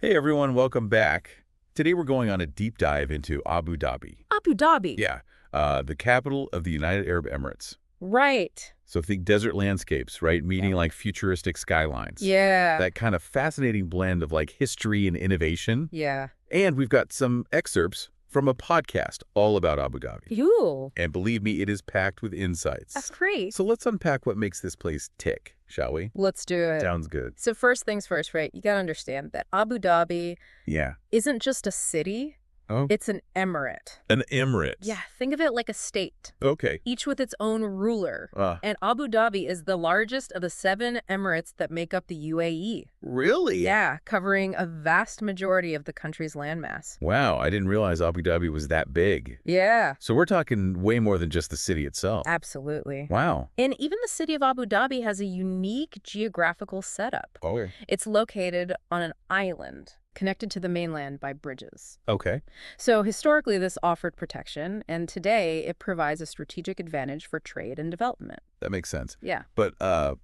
Hey everyone, welcome back. Today we're going on a deep dive into Abu Dhabi. Abu Dhabi. Yeah, the capital of the United Arab Emirates. Right. So think desert landscapes, right? Meeting like futuristic skylines. Yeah. That kind of fascinating blend of like history and innovation. Yeah. And we've got some excerpts from a podcast all about Abu Dhabi. Ooh. And believe me, it is packed with insights. That's great. So let's unpack what makes this place tick, shall we? Let's do it. Sounds good. So first things first, right? You got to understand that Abu Dhabi Yeah. isn't just a city. Oh, It's an emirate. an emirate. Yeah. Think of it like a state, Okay. each with its own ruler. And Abu Dhabi is the largest of the 7 emirates that make up the UAE. Really? Yeah, covering a vast majority of the country's landmass. Wow, I didn't realize Abu Dhabi was that big. Yeah, So we're talking way more than just the city itself. absolutely. Wow. And even the city of Abu Dhabi has a unique geographical setup. Okay. It's located on an island connected to the mainland by bridges. Okay. So historically, this offered protection, and today it provides a strategic advantage for trade and development. That makes sense. Yeah. But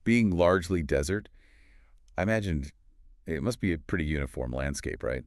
being largely desert, I imagined it must be a pretty uniform landscape, right?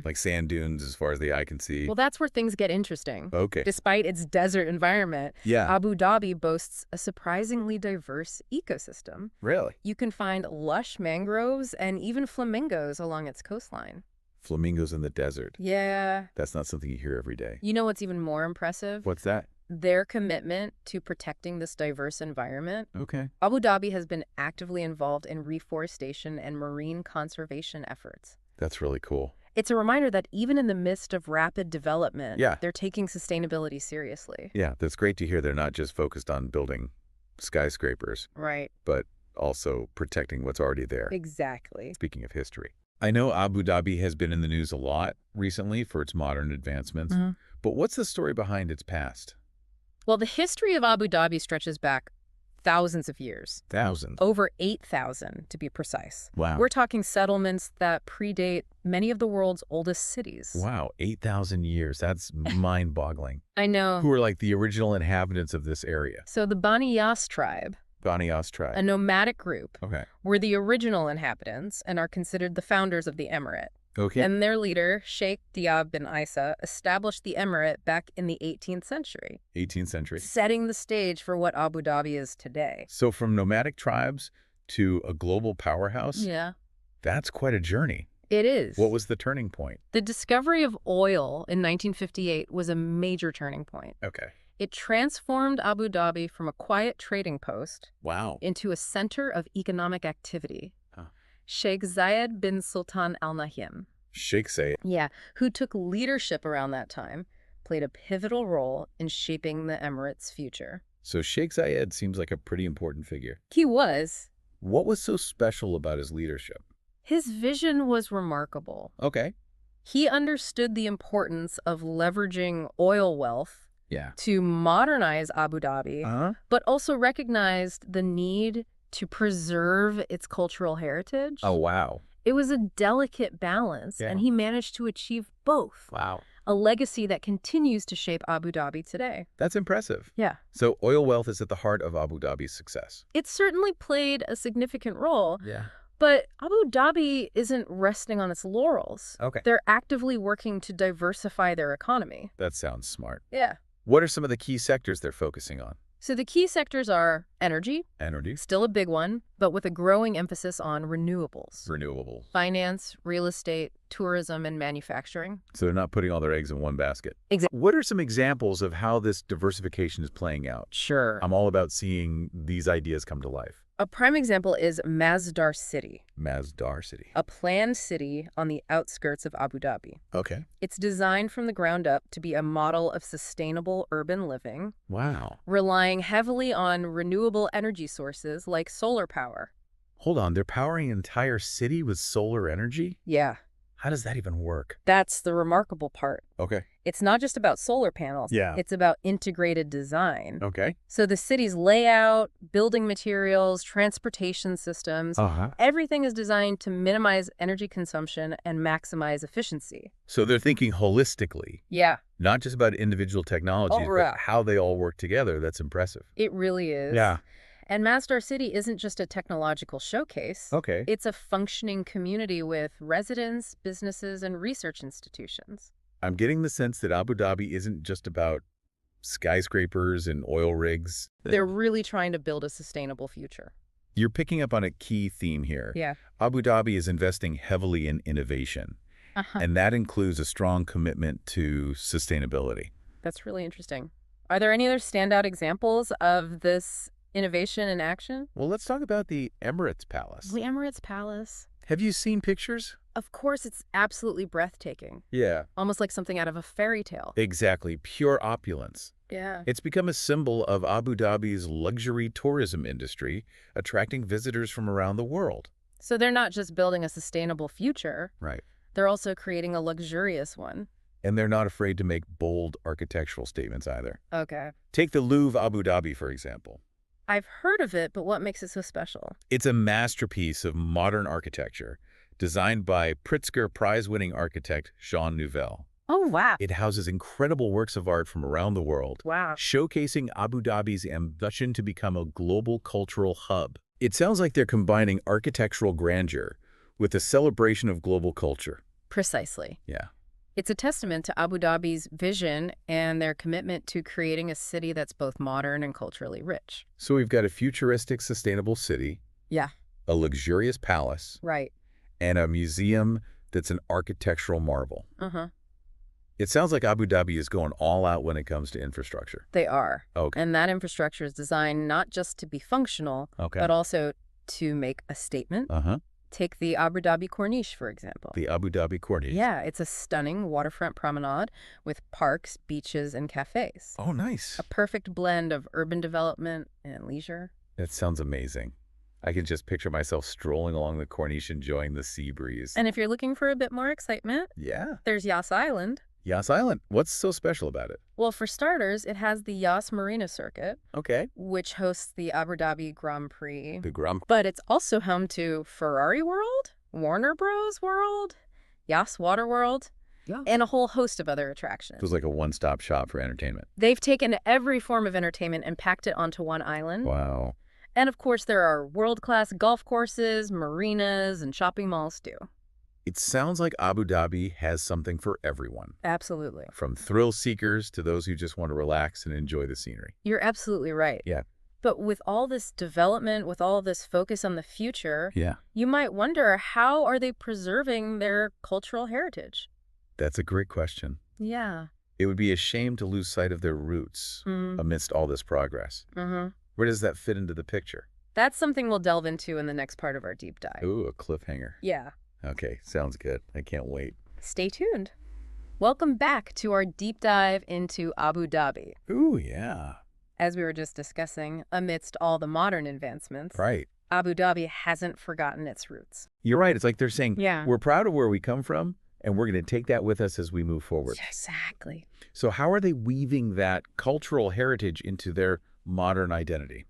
Like sand dunes as far as the eye can see. Well, that's where things get interesting. Okay. Despite its desert environment, Yeah. Abu Dhabi boasts a surprisingly diverse ecosystem. Really? You can find lush mangroves and even flamingos along its coastline. Flamingos in the desert. Yeah. That's not something you hear every day. You know what's even more impressive? What's that? Their commitment to protecting this diverse environment. Okay. Abu Dhabi has been actively involved in reforestation and marine conservation efforts. That's really cool. It's a reminder that even in the midst of rapid development, Yeah. they're taking sustainability seriously. Yeah, that's great to hear they're not just focused on building skyscrapers, Right. but also protecting what's already there. Exactly. Speaking of history. I know Abu Dhabi has been in the news a lot recently for its modern advancements, but what's the story behind its past? Well, the history of Abu Dhabi stretches back thousands of years. Thousands. Over 8,000 to be precise. Wow. We're talking settlements that predate many of the world's oldest cities. Wow, 8,000 years. That's mind-boggling. I know. Who are like the original inhabitants of this area? So the Bani Yas tribe, Bani Yas tribe. a nomadic group, Okay. were the original inhabitants and are considered the founders of the emirate. Okay. And their leader, Sheikh Diab bin Isa, established the emirate back in the 18th century, 18th century. setting the stage for what Abu Dhabi is today. So from nomadic tribes to a global powerhouse, Yeah, that's quite a journey. it is. What was the turning point? The discovery of oil in 1958 was a major turning point. Okay. It transformed Abu Dhabi from a quiet trading post Wow. into a center of economic activity. Huh. Sheikh Zayed bin Sultan Al Nahyan, Sheikh Zayed. who took leadership around that time, played a pivotal role in shaping the Emirates' future. So Sheikh Zayed seems like a pretty important figure. He was. What was so special about his leadership? His vision was remarkable. Okay. He understood the importance of leveraging oil wealth Yeah. to modernize Abu Dhabi, Uh-huh. but also recognized the need to preserve its cultural heritage. Oh, wow. It was a delicate balance, Yeah. and he managed to achieve both. Wow. A legacy that continues to shape Abu Dhabi today. That's impressive. Yeah. So oil wealth is at the heart of Abu Dhabi's success. It certainly played a significant role, Yeah. but Abu Dhabi isn't resting on its laurels. Okay. They're actively working to diversify their economy. That sounds smart. Yeah. What are some of the key sectors they're focusing on? So the key sectors are energy, Energy. still a big one, but with a growing emphasis on renewables. Renewables. Finance, real estate, tourism, and manufacturing. So they're not putting all their eggs in one basket. Exactly. What are some examples of how this diversification is playing out? Sure. I'm all about seeing these ideas come to life. A prime example is Masdar City, Masdar City. a planned city on the outskirts of Abu Dhabi. Okay. It's designed from the ground up to be a model of sustainable urban living, Wow. relying heavily on renewable energy sources like solar power. Hold on, they're powering an entire city with solar energy? Yeah, How does that even work? that's the remarkable part. Okay. It's not just about solar panels. Yeah. It's about integrated design. Okay. So the city's layout, building materials, transportation systems, everything is designed to minimize energy consumption and maximize efficiency. So they're thinking holistically, Yeah, not just about individual technologies, Oh, right. but how they all work together. That's impressive. it really is. Yeah. And Masdar City isn't just a technological showcase. Okay. It's a functioning community with residents, businesses, and research institutions. I'm getting the sense that Abu Dhabi isn't just about skyscrapers and oil rigs. They're really trying to build a sustainable future. You're picking up on a key theme here. Yeah. Abu Dhabi is investing heavily in innovation, and that includes a strong commitment to sustainability. That's really interesting. Are there any other standout examples of this innovation in action? Well, let's talk about the Emirates Palace. The Emirates Palace. Have you seen pictures? Of course, it's absolutely breathtaking. Yeah. Almost like something out of a fairy tale. Exactly. Pure opulence. Yeah. It's become a symbol of Abu Dhabi's luxury tourism industry, attracting visitors from around the world. So they're not just building a sustainable future. Right. They're also creating a luxurious one. And they're not afraid to make bold architectural statements either. Okay. Take the Louvre Abu Dhabi, for example. I've heard of it, but what makes it so special? It's a masterpiece of modern architecture, designed by Pritzker Prize-winning architect Jean Nouvel. Oh, wow. It houses incredible works of art from around the world, Wow. showcasing Abu Dhabi's ambition to become a global cultural hub. It sounds like they're combining architectural grandeur with a celebration of global culture. Precisely. Yeah. It's a testament to Abu Dhabi's vision and their commitment to creating a city that's both modern and culturally rich. So we've got a futuristic, sustainable city, Yeah. a luxurious palace, Right. and a museum that's an architectural marvel. Uh-huh. It sounds like Abu Dhabi is going all out when it comes to infrastructure. They are. Okay. And that infrastructure is designed not just to be functional, Okay. but also to make a statement. Uh-huh. Take the Abu Dhabi Corniche, for example. The Abu Dhabi Corniche. Yeah, it's a stunning waterfront promenade with parks, beaches, and cafes. Oh, nice. A perfect blend of urban development and leisure. That sounds amazing. I can just picture myself strolling along the Corniche enjoying the sea breeze. And if you're looking for a bit more excitement, Yeah. there's Yas Island. Yas Island. What's so special about it? Well, for starters, it has the Yas Marina Circuit, Okay. which hosts the Abu Dhabi Grand Prix. The Grand. But it's also home to Ferrari World, Warner Bros. World, Yas Water World, and a whole host of other attractions. It was like a one-stop shop for entertainment. They've taken every form of entertainment and packed it onto one island. Wow. And of course, there are world-class golf courses, marinas, and shopping malls too. It sounds like Abu Dhabi has something for everyone, Absolutely. from thrill seekers to those who just want to relax and enjoy the scenery. You're absolutely right. Yeah. But with all this development, with all this focus on the future, Yeah. you might wonder, how are they preserving their cultural heritage? That's a great question. Yeah. It would be a shame to lose sight of their roots amidst all this progress. Where does that fit into the picture? That's something we'll delve into in the next part of our deep dive. Ooh, a cliffhanger. Yeah. Okay, sounds good. I can't wait. Stay tuned. Welcome back to our deep dive into Abu Dhabi. Ooh, yeah. As we were just discussing, amidst all the modern advancements, Right. Abu Dhabi hasn't forgotten its roots. You're right. It's like they're saying, Yeah. we're proud of where we come from, and we're going to take that with us as we move forward. Exactly. So how are they weaving that cultural heritage into their modern identity?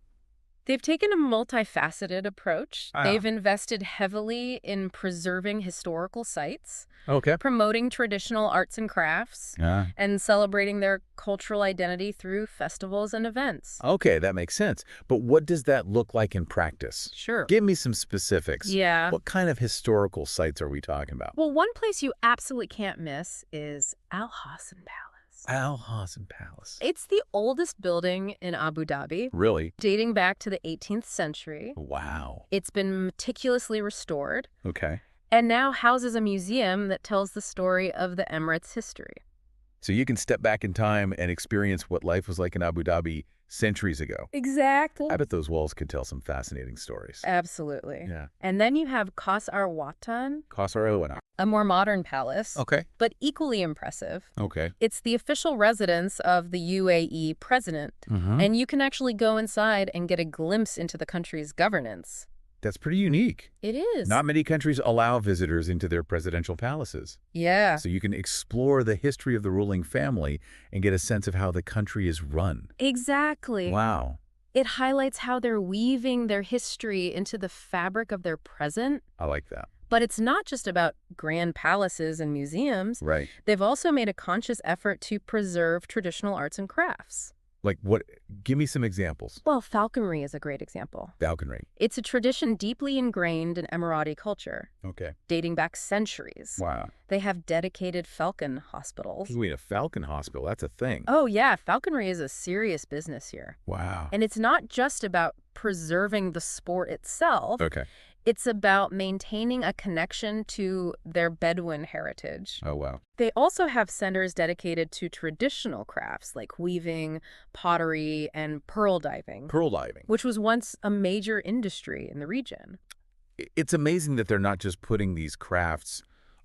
They've taken a multifaceted approach. Ah. They've invested heavily in preserving historical sites, Okay. promoting traditional arts and crafts, and celebrating their cultural identity through festivals and events. Okay, that makes sense. But what does that look like in practice? Sure. Give me some specifics. Yeah. What kind of historical sites are we talking about? Well, one place you absolutely can't miss is Al Hassan Palace. Al Hassan Palace. It's the oldest building in Abu Dhabi, Really? dating back to the 18th century. Wow. It's been meticulously restored Okay. and now houses a museum that tells the story of the Emirates' history. So you can step back in time and experience what life was like in Abu Dhabi centuries ago. Exactly. I bet those walls could tell some fascinating stories. Absolutely. Yeah. And then you have Qasr Watan, Qasr. a more modern palace, Okay. but equally impressive. Okay. It's the official residence of the UAE president, and you can actually go inside and get a glimpse into the country's governance. That's pretty unique. It is. Not many countries allow visitors into their presidential palaces. Yeah. So you can explore the history of the ruling family and get a sense of how the country is run. Exactly. Wow. It highlights how they're weaving their history into the fabric of their present. I like that. But it's not just about grand palaces and museums. Right. They've also made a conscious effort to preserve traditional arts and crafts. Like what? Give me some examples. Well, falconry is a great example. Falconry. It's a tradition deeply ingrained in Emirati culture, Okay. dating back centuries. Wow. They have dedicated falcon hospitals. Wait, a falcon hospital, that's a thing. Oh, yeah, falconry is a serious business here. Wow. And it's not just about preserving the sport itself. Okay. It's about maintaining a connection to their Bedouin heritage. Oh, wow. They also have centers dedicated to traditional crafts like weaving, pottery, and pearl diving, Pearl diving. which was once a major industry in the region. It's amazing that they're not just putting these crafts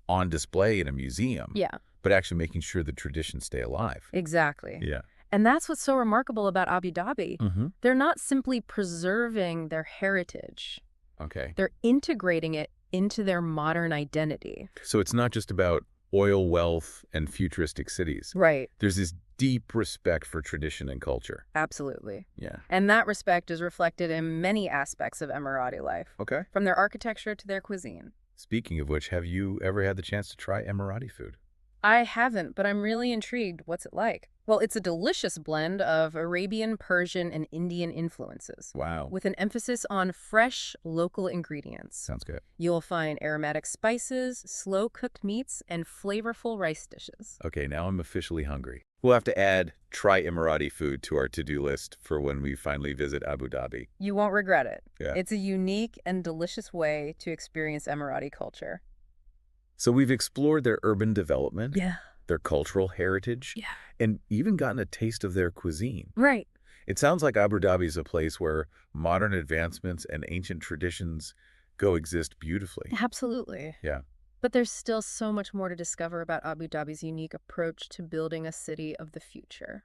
on display in a museum, Yeah, but actually making sure the traditions stay alive. exactly. Yeah. And that's what's so remarkable about Abu Dhabi. Mm-hmm. They're not simply preserving their heritage. Okay. They're integrating it into their modern identity. So it's not just about oil wealth and futuristic cities. Right. There's this deep respect for tradition and culture. Absolutely. Yeah. And that respect is reflected in many aspects of Emirati life, Okay. from their architecture to their cuisine. Speaking of which, have you ever had the chance to try Emirati food? I haven't, but I'm really intrigued. What's it like? Well, it's a delicious blend of Arabian, Persian, and Indian influences, Wow. with an emphasis on fresh, local ingredients. Sounds good. You'll find aromatic spices, slow-cooked meats, and flavorful rice dishes. Okay, now I'm officially hungry. We'll have to add try Emirati food to our to-do list for when we finally visit Abu Dhabi. You won't regret it. Yeah. It's a unique and delicious way to experience Emirati culture. So we've explored their urban development, Yeah. their cultural heritage, Yeah. and even gotten a taste of their cuisine. Right. It sounds like Abu Dhabi is a place where modern advancements and ancient traditions coexist beautifully. Absolutely. Yeah. But there's still so much more to discover about Abu Dhabi's unique approach to building a city of the future.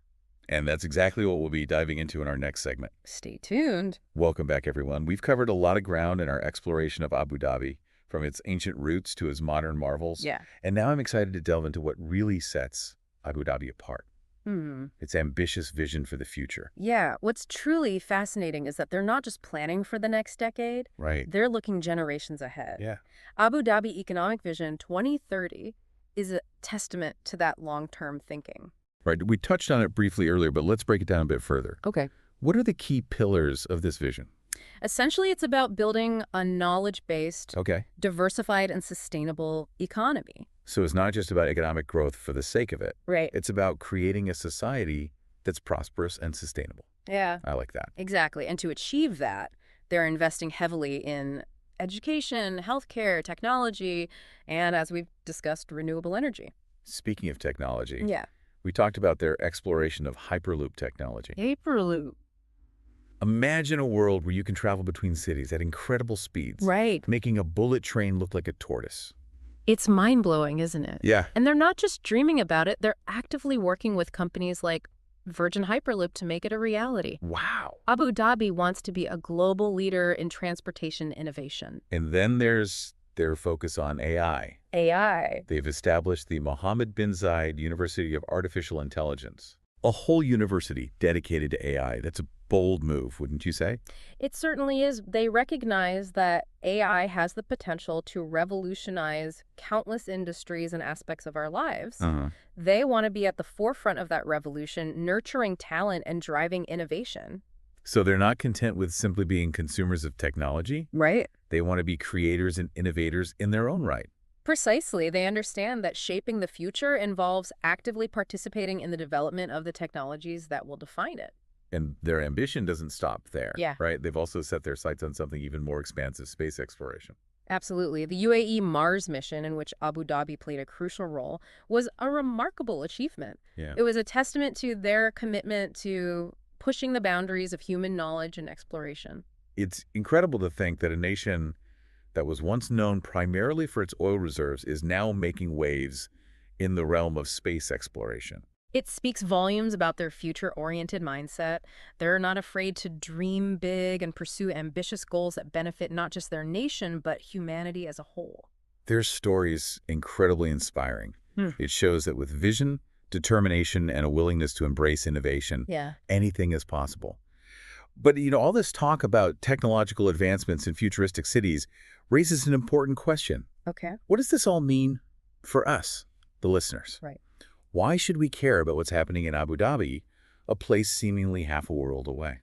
And that's exactly what we'll be diving into in our next segment. Stay tuned. Welcome back, everyone. We've covered a lot of ground in our exploration of Abu Dhabi, from its ancient roots to its modern marvels. Yeah. And now I'm excited to delve into what really sets Abu Dhabi apart. Hmm. Its ambitious vision for the future. Yeah. What's truly fascinating is that they're not just planning for the next decade. Right. They're looking generations ahead. Yeah. Abu Dhabi Economic Vision 2030 is a testament to that long-term thinking. Right. We touched on it briefly earlier, but let's break it down a bit further. Okay. What are the key pillars of this vision? Essentially, it's about building a knowledge-based, Okay. diversified, and sustainable economy. So it's not just about economic growth for the sake of it. Right. It's about creating a society that's prosperous and sustainable. Yeah, I like that. exactly. And to achieve that, they're investing heavily in education, healthcare, technology, and as we've discussed, renewable energy. Speaking of technology, Yeah. we talked about their exploration of Hyperloop technology. Hyperloop. Imagine a world where you can travel between cities at incredible speeds, Right. making a bullet train look like a tortoise. It's mind-blowing, isn't it? Yeah. And they're not just dreaming about it, they're actively working with companies like Virgin Hyperloop to make it a reality. Wow. Abu Dhabi wants to be a global leader in transportation innovation. And then there's their focus on AI. AI. They've established the Mohammed bin Zayed University of Artificial Intelligence, a whole university dedicated to AI. That's a bold move, wouldn't you say? It certainly is. They recognize that AI has the potential to revolutionize countless industries and aspects of our lives. They want to be at the forefront of that revolution, nurturing talent and driving innovation. So they're not content with simply being consumers of technology. Right. They want to be creators and innovators in their own right. Precisely. They understand that shaping the future involves actively participating in the development of the technologies that will define it. And their ambition doesn't stop there, Yeah. right? They've also set their sights on something even more expansive, space exploration. Absolutely. The UAE Mars mission, in which Abu Dhabi played a crucial role, was a remarkable achievement. Yeah. It was a testament to their commitment to pushing the boundaries of human knowledge and exploration. It's incredible to think that a nation that was once known primarily for its oil reserves is now making waves in the realm of space exploration. It speaks volumes about their future-oriented mindset. They're not afraid to dream big and pursue ambitious goals that benefit not just their nation, but humanity as a whole. Their story's incredibly inspiring. It shows that with vision, determination, and a willingness to embrace innovation, Yeah. anything is possible. But, all this talk about technological advancements in futuristic cities raises an important question. Okay. What does this all mean for us, the listeners? Right. Why should we care about what's happening in Abu Dhabi a place seemingly half a world away?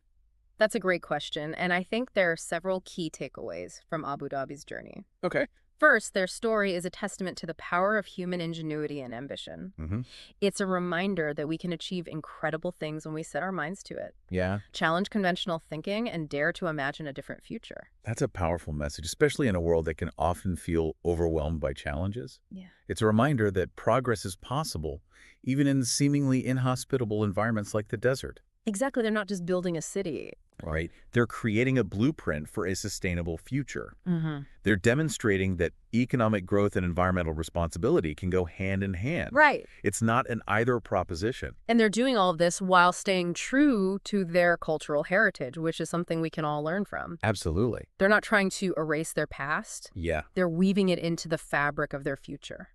That's a great question, and I think there are several key takeaways from Abu Dhabi's journey. Okay. First, their story is a testament to the power of human ingenuity and ambition. Mm-hmm. It's a reminder that we can achieve incredible things when we set our minds to it, Yeah, challenge conventional thinking, and dare to imagine a different future. that's a powerful message, especially in a world that can often feel overwhelmed by challenges. Yeah. It's a reminder that progress is possible, even in seemingly inhospitable environments like the desert. Exactly, they're not just building a city. Right? They're creating a blueprint for a sustainable future. Mm-hmm. They're demonstrating that economic growth and environmental responsibility can go hand in hand. Right. It's not an either proposition. And they're doing all of this while staying true to their cultural heritage, which is something we can all learn from. Absolutely. They're not trying to erase their past. Yeah, They're weaving it into the fabric of their future.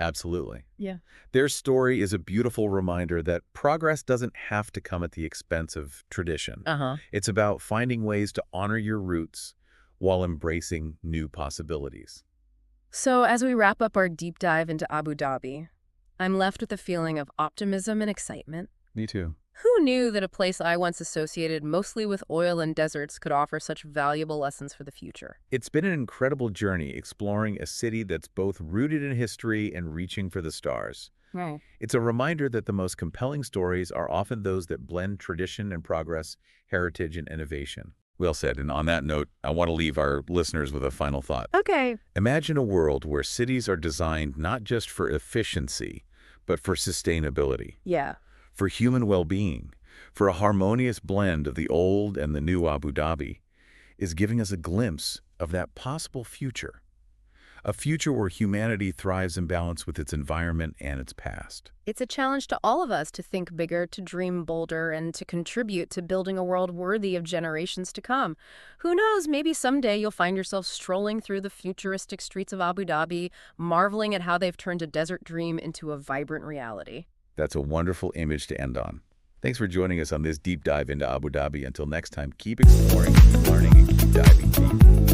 absolutely. Yeah. Their story is a beautiful reminder that progress doesn't have to come at the expense of tradition. Uh-huh. It's about finding ways to honor your roots while embracing new possibilities. So as we wrap up our deep dive into Abu Dhabi, I'm left with a feeling of optimism and excitement. Me too. Who knew that a place I once associated mostly with oil and deserts could offer such valuable lessons for the future? It's been an incredible journey exploring a city that's both rooted in history and reaching for the stars. Right. It's a reminder that the most compelling stories are often those that blend tradition and progress, heritage and innovation. Well said. And on that note, I want to leave our listeners with a final thought. Okay. Imagine a world where cities are designed not just for efficiency, but for sustainability, Yeah. for human well-being, for a harmonious blend of the old and the new. Abu Dhabi is giving us a glimpse of that possible future, a future where humanity thrives in balance with its environment and its past. It's a challenge to all of us to think bigger, to dream bolder, and to contribute to building a world worthy of generations to come. Who knows, maybe someday you'll find yourself strolling through the futuristic streets of Abu Dhabi, marveling at how they've turned a desert dream into a vibrant reality. That's a wonderful image to end on. Thanks for joining us on this deep dive into Abu Dhabi. Until next time, keep exploring, keep learning, and keep diving deep.